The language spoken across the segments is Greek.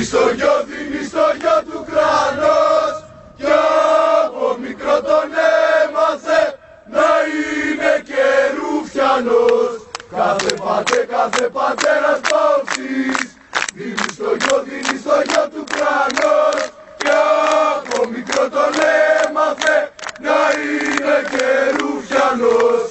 στο γιο του κράνος κι από μικρό τον έμαθε να είναι και ρουφιανός. Κάθε πατέρας παοξής δίνει στο γιο του κράνος κι από μικρό τον έμαθε να είναι και ρουφιανός.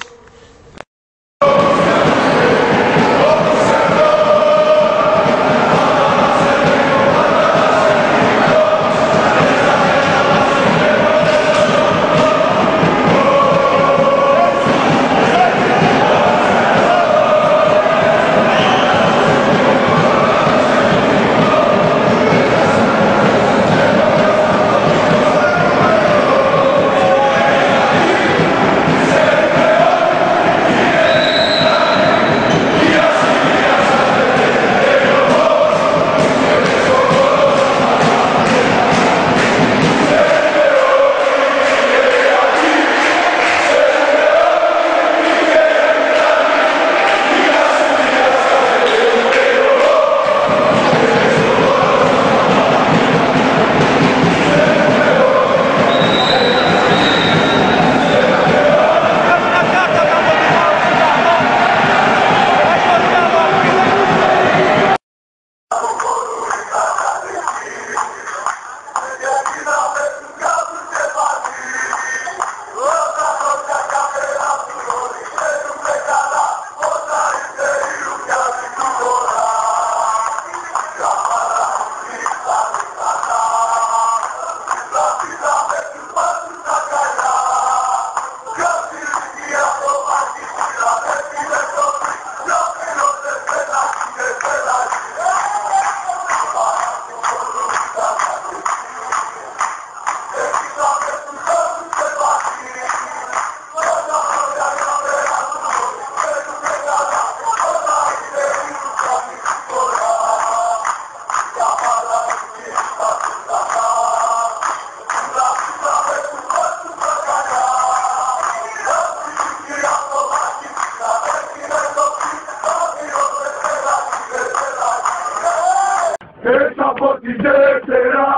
Έξω από τη Δευτέρα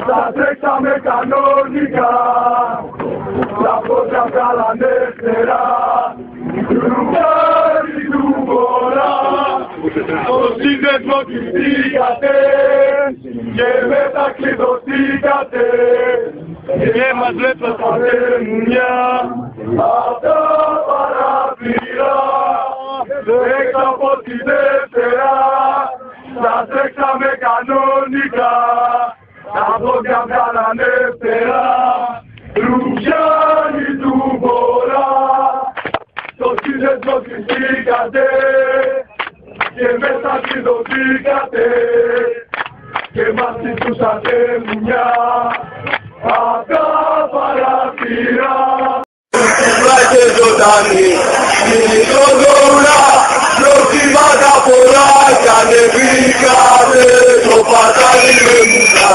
θα τρέξαμε κανονικά, τα πόδια βγάλανε φτερά, ρουφιάνοι του Βορρά. Στο σύνδεσμο κοιτήκατε και μετά κλειδωθήκατε και μας βλέπατε μουνιά απ' τα παραθυρά. Έξω από τη Δευτέρα θα τρέξαμε κανονικά, τα πόδια βγάλανε φτερά, ρουφιάνοι του Βορρά. Στο σύνδεσμο κοιτήκατε και μέσα κλειδωθήκατε και μας κοιτούσατε μουνιά απ' τα παραθυρά. Είμαστε ζωντανοί, κινητοδόρα, προχήματα πολλά κι ανεβήκατε το πατάρι με μουνιά.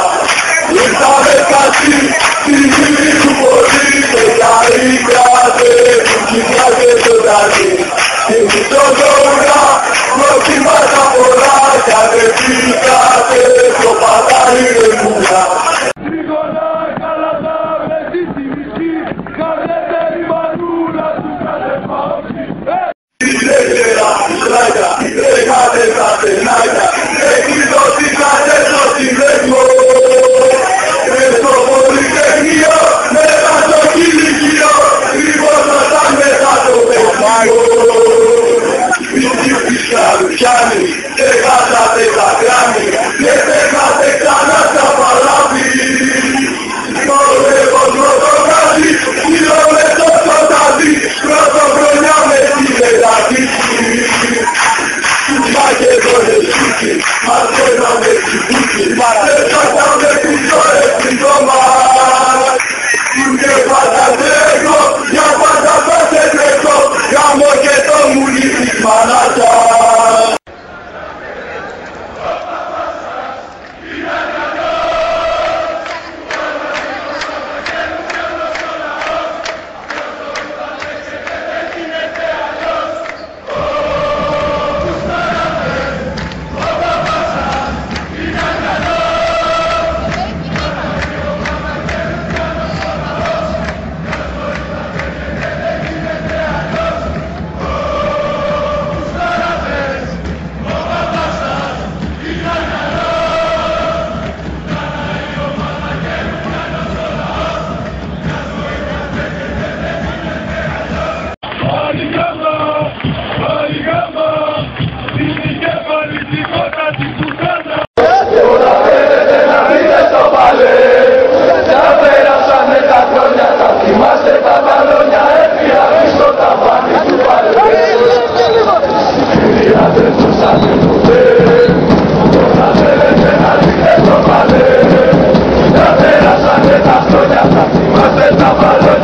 Ήρθαμε κάτι στη γη του πολύ και χαρήκατε που κοιτάτε ζωντανοί. Κινητοδόρα, προχήματα πολλά κι ανεβήκατε το πατάρι με μουνιά. Τρέχατε τα στενάκια, έχει δώσει Άλλος